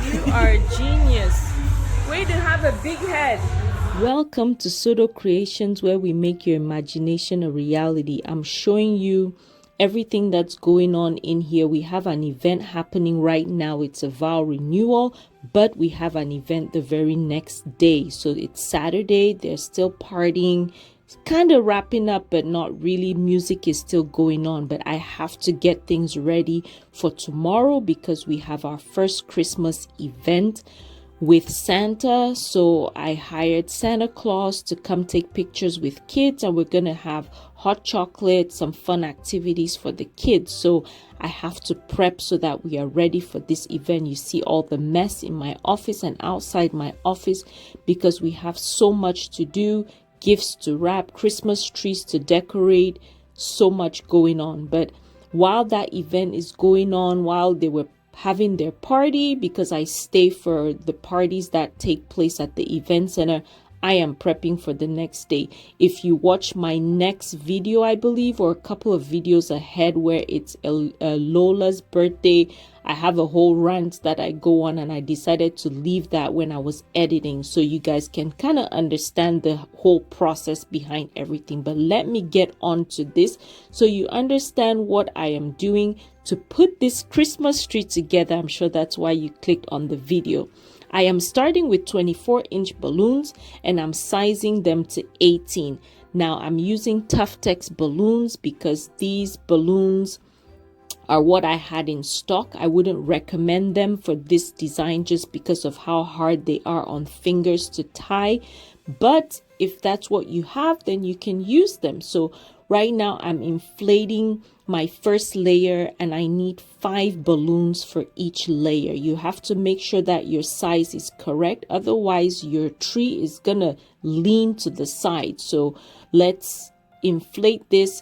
You are a genius. Way to have a big head. Welcome to Sodo Creations, where we make your imagination a reality. I'm showing you everything that's going on in here. We have an event happening right now. It's a vow renewal, but we have an event the very next day. So it's Saturday. They're still partying. It's kind of wrapping up, but not really. Music is still going on, but I have to get things ready for tomorrow because we have our first Christmas event with Santa. So I hired Santa Claus to come take pictures with kids, and we're gonna have hot chocolate, some fun activities for the kids. So I have to prep so that we are ready for this event. You see all the mess in my office and outside my office because we have so much to do, gifts to wrap, Christmas trees to decorate, so much going on. But while that event is going on, while they were having their party, because I stay for the parties that take place at the event center, I am prepping for the next day. If you watch my next video, I believe, or a couple of videos ahead where it's a Lola's birthday, I have a whole rant that I go on, and I decided to leave that when I was editing so you guys can kind of understand the whole process behind everything. But let me get on to this so you understand what I am doing to put this Christmas tree together. I'm sure that's why you clicked on the video. I am starting with 24-inch balloons and I'm sizing them to 18. Now I'm using Tuftex balloons because these balloons are what I had in stock. I wouldn't recommend them for this design just because of how hard they are on fingers to tie. But if that's what you have, then you can use them. So right now I'm inflating my first layer and I need 5 balloons for each layer. You have to make sure that your size is correct. Otherwise, your tree is gonna lean to the side. So let's inflate this.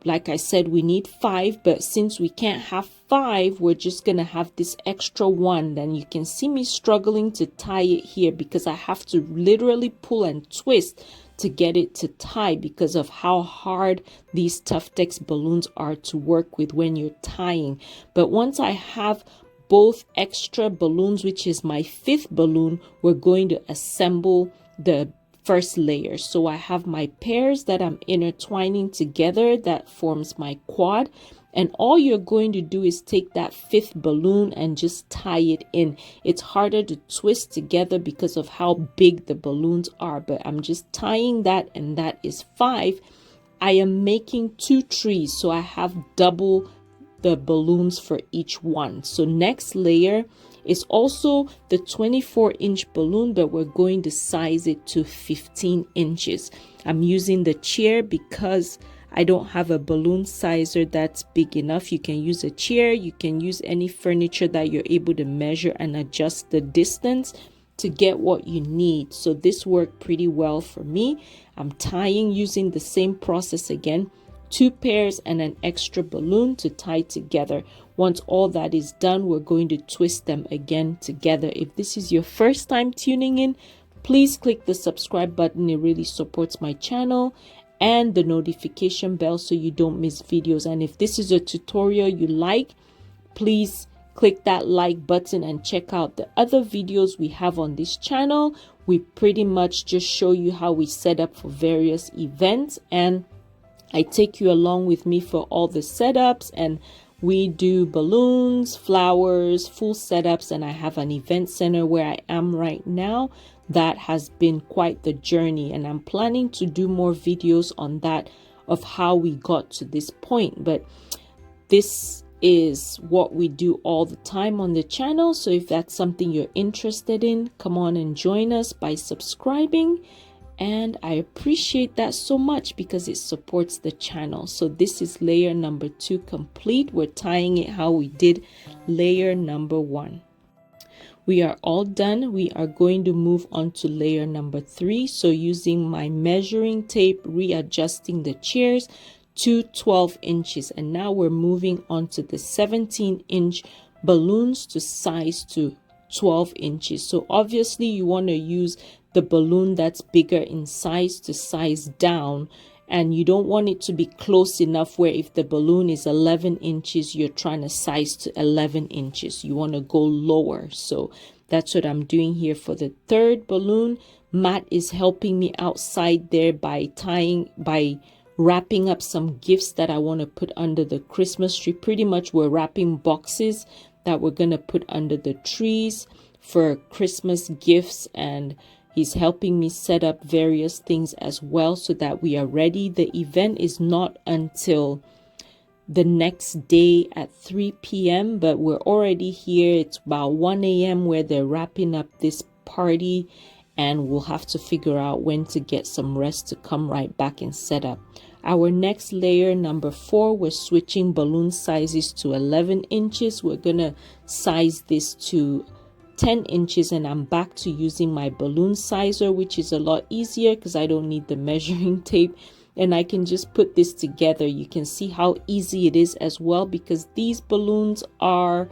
Like I said, we need 5, but since we can't have 5, we're just gonna have this extra one. Then you can see me struggling to tie it here because I have to literally pull and twist to get it to tie because of how hard these Tuftex balloons are to work with when you're tying. But once I have both extra balloons, which is my 5th balloon, we're going to assemble the first layer. So I have my pairs that I'm intertwining together that forms my quad, and all you're going to do is take that 5th balloon and just tie it in. It's harder to twist together because of how big the balloons are, but I'm just tying that, and that is 5. I am making 2 trees, so I have double the balloons for each one. So next layer is also the 24-inch balloon, but we're going to size it to 15 inches. I'm using the chair because I don't have a balloon sizer that's big enough. You can use a chair, you can use any furniture that you're able to measure and adjust the distance to get what you need. So this worked pretty well for me. I'm tying using the same process again. 2 pairs and an extra balloon to tie together. Once all that is done, we're going to twist them again together. If this is your first time tuning in, please click the subscribe button. It really supports my channel, and the notification bell so you don't miss videos. And if this is a tutorial you like, please click that like button and check out the other videos we have on this channel. We pretty much just show you how we set up for various events, and I take you along with me for all the setups, and we do balloons, flowers, full setups, and I have an event center where I am right now. That has been quite the journey, and I'm planning to do more videos on that of how we got to this point. But this is what we do all the time on the channel. So if that's something you're interested in, come on and join us by subscribing. And I appreciate that so much because it supports the channel. So this is layer number 2 complete. We're tying it how we did layer number 1. We are all done. We are going to move on to layer number 3. So using my measuring tape, readjusting the chairs to 12 inches. And now we're moving on to the 17-inch balloons to size to 12 inches. So obviously you want to use the balloon that's bigger in size to size down and you don't want it to be close enough where if the balloon is 11 inches, you're trying to size to 11 inches. You want to go lower. So that's what I'm doing here for the third balloon. Matt is helping me outside there by wrapping up some gifts that I want to put under the Christmas tree. Pretty much we're wrapping boxes that we're going to put under the trees for Christmas gifts, and he's helping me set up various things as well so that we are ready. The event is not until the next day at 3 p.m., but we're already here. It's about 1 a.m. where they're wrapping up this party, and we'll have to figure out when to get some rest to come right back and set up. Our next layer, number 4, we're switching balloon sizes to 11 inches. We're gonna size this to 10 inches, and I'm back to using my balloon sizer, which is a lot easier because I don't need the measuring tape, and I can just put this together. You can see how easy it is as well, because these balloons are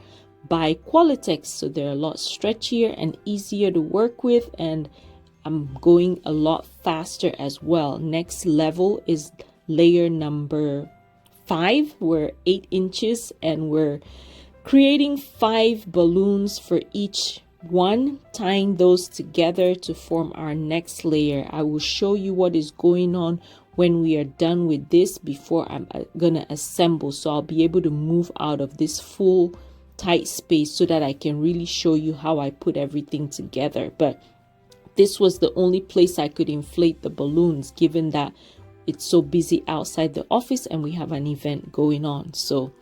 by Qualitex, so they're a lot stretchier and easier to work with, and I'm going a lot faster as well. Next level is layer number 5. We're 8 inches, and we're creating 5 balloons for each one, tying those together to form our next layer. I will show you what is going on when we are done with this before I'm gonna assemble, so I'll be able to move out of this full tight space so that I can really show you how I put everything together. But this was the only place I could inflate the balloons, given that it's so busy outside the office and we have an event going on. So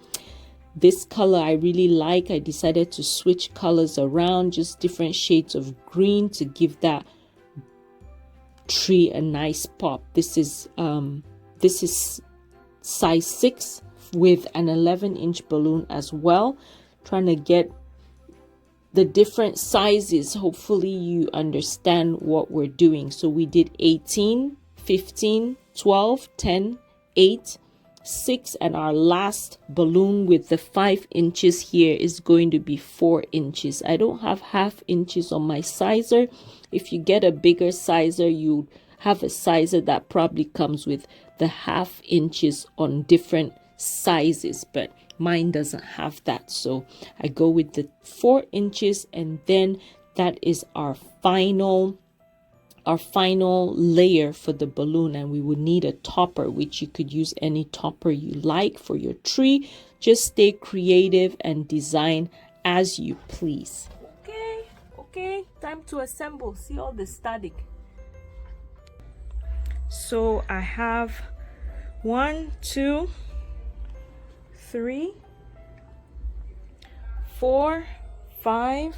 this color I really like. I decided to switch colors around, just different shades of green to give that tree a nice pop. This is size 6 with an 11-inch balloon as well. Trying to get the different sizes. Hopefully you understand what we're doing. So we did 18, 15, 12, 10, 8, 6, and our last balloon with the 5 inches here is going to be 4 inches. I don't have half inches on my sizer. If you get a bigger sizer, you have a sizer that probably comes with the half inches on different sizes, but mine doesn't have that, so I go with the 4 inches, and then that is our final layer for the balloon. And we would need a topper, which you could use any topper you like for your tree. Just stay creative and design as you please. Okay, time to assemble. See all the static. So I have 1, 2, 3, 4, 5,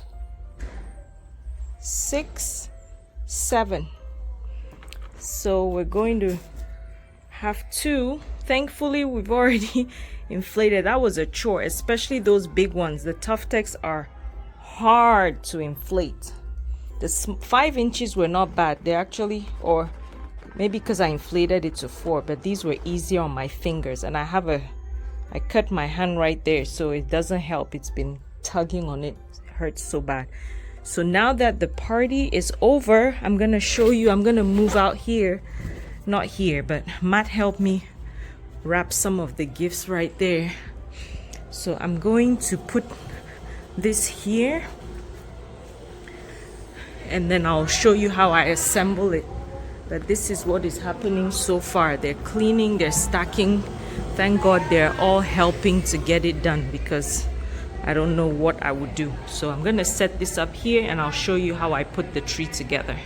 6, 7. So we're going to have 2. Thankfully we've already inflated. That was a chore, especially those big ones. The Tuftex are hard to inflate. The 5 inches were not bad. They actually, or maybe because I inflated it to 4, but these were easier on my fingers, and I cut my hand right there, so it doesn't help. It's been tugging on it. It hurts so bad. So now that the party is over, I'm gonna show you. I'm gonna move out here, not here, but Matt helped me wrap some of the gifts right there. So I'm going to put this here, and then I'll show you how I assemble it. But this is what is happening so far. They're cleaning, they're stacking. Thank God they're all helping to get it done, because I don't know what I would do. So I'm gonna set this up here and I'll show you how I put the tree together.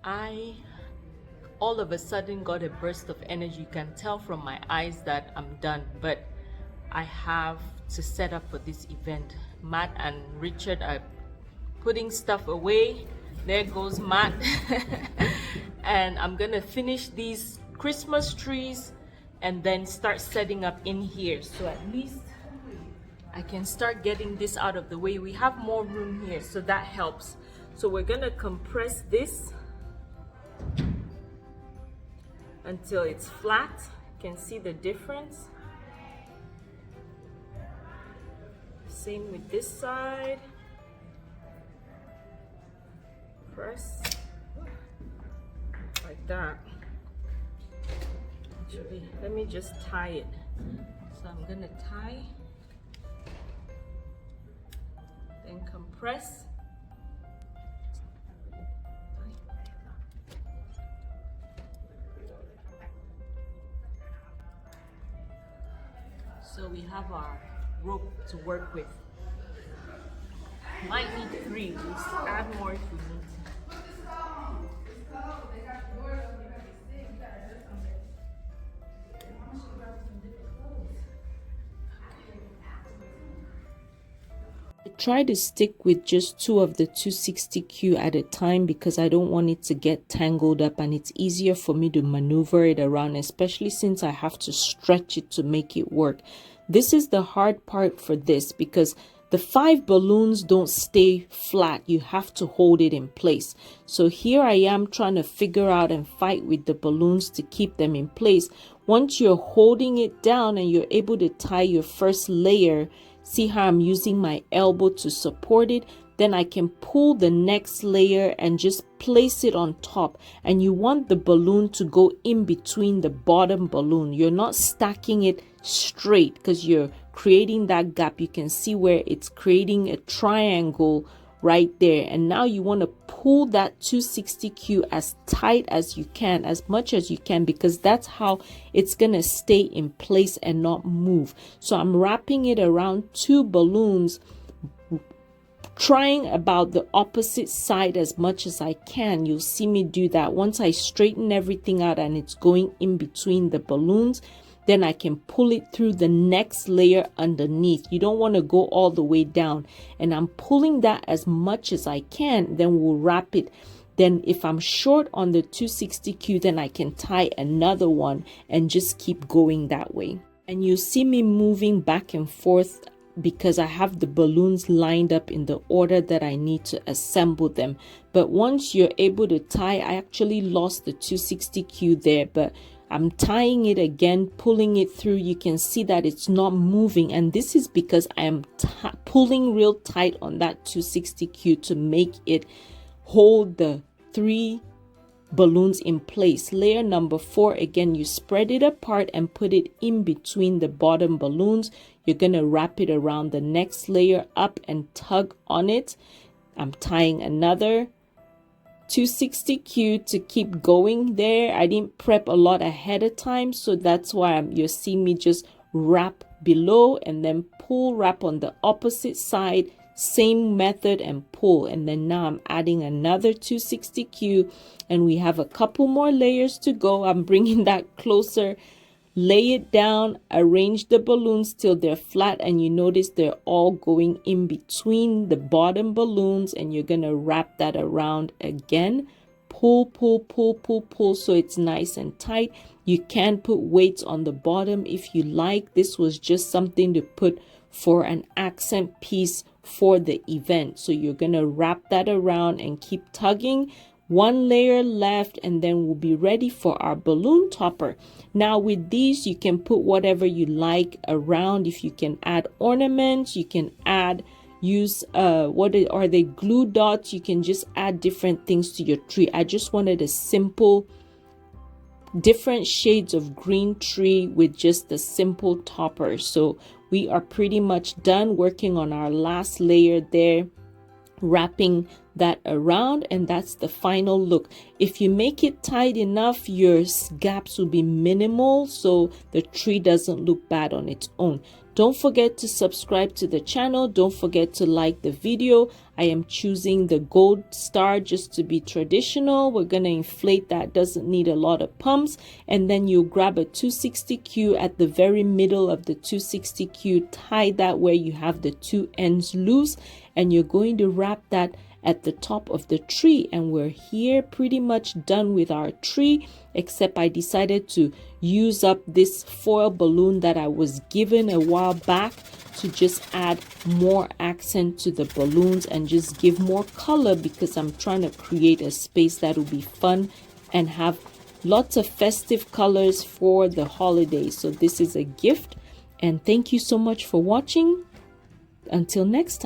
I all of a sudden got a burst of energy. You can tell from my eyes that I'm done, but I have to set up for this event. Matt and Richard are putting stuff away. There goes Matt. And I'm gonna finish these Christmas trees and then start setting up in here, so at least I can start getting this out of the way. We have more room here, so that helps. So we're gonna compress this until it's flat. You can see the difference. Same with this side. Press like that. Actually, let me just tie it. So I'm gonna tie, then compress. So we have our rope to work with. Might need 3, we'll add more if we need to. I try to stick with just 2 of the 260Q at a time because I don't want it to get tangled up, and it's easier for me to maneuver it around, especially since I have to stretch it to make it work. This is the hard part for this because the 5 balloons don't stay flat. You have to hold it in place. So here I am trying to figure out and fight with the balloons to keep them in place. Once you're holding it down and you're able to tie your first layer, see how I'm using my elbow to support it? Then I can pull the next layer and just place it on top. And you want the balloon to go in between the bottom balloon. You're not stacking it straight because you're creating that gap. You can see where it's creating a triangle right there. And now you want to pull that 260Q as tight as you can, as much as you can, because that's how it's going to stay in place and not move. So I'm wrapping it around 2 balloons, trying about the opposite side as much as I can. You'll see me do that. Once I straighten everything out and it's going in between the balloons, then I can pull it through the next layer underneath. You don't want to go all the way down. And I'm pulling that as much as I can. Then we'll wrap it. Then if I'm short on the 260Q, then I can tie another one and just keep going that way. And you see me moving back and forth because I have the balloons lined up in the order that I need to assemble them. But once you're able to tie, I actually lost the 260Q there, but I'm tying it again, pulling it through. You can see that it's not moving, and this is because I am pulling real tight on that 260Q to make it hold the 3 balloons in place. Layer number 4, again, you spread it apart and put it in between the bottom balloons. You're going to wrap it around the next layer up and tug on it. I'm tying another 260Q to keep going there. I didn't prep a lot ahead of time, so that's why you're seeing me just wrap below and then pull, wrap on the opposite side, same method, and pull. And then now I'm adding another 260Q, and we have a couple more layers to go. I'm bringing that closer. Lay it down, arrange the balloons till they're flat, and you notice they're all going in between the bottom balloons, and you're gonna wrap that around again. Pull, pull, pull, pull, pull, so it's nice and tight. You can put weights on the bottom if you like. This was just something to put for an accent piece for the event. So you're gonna wrap that around and keep tugging. 1 layer left, and then we'll be ready for our balloon topper. Now with these, you can put whatever you like around. If you can add ornaments, you can use are they glue dots? You can just add different things to your tree. I just wanted a simple, different shades of green tree with just a simple topper. So we are pretty much done working on our last layer there, wrapping that around, and that's the final look. If you make it tight enough, your gaps will be minimal, so the tree doesn't look bad on its own. Don't forget to subscribe to the channel. Don't forget to like the video. I am choosing the gold star just to be traditional. We're going to inflate that. Doesn't need a lot of pumps. And then you grab a 260Q at the very middle of the 260Q. Tie that where you have the 2 ends loose. And you're going to wrap that at the top of the tree, and we're here pretty much done with our tree, except I decided to use up this foil balloon that I was given a while back to just add more accent to the balloons and just give more color, because I'm trying to create a space that will be fun and have lots of festive colors for the holidays. So this is a gift, and thank you so much for watching. Until next time.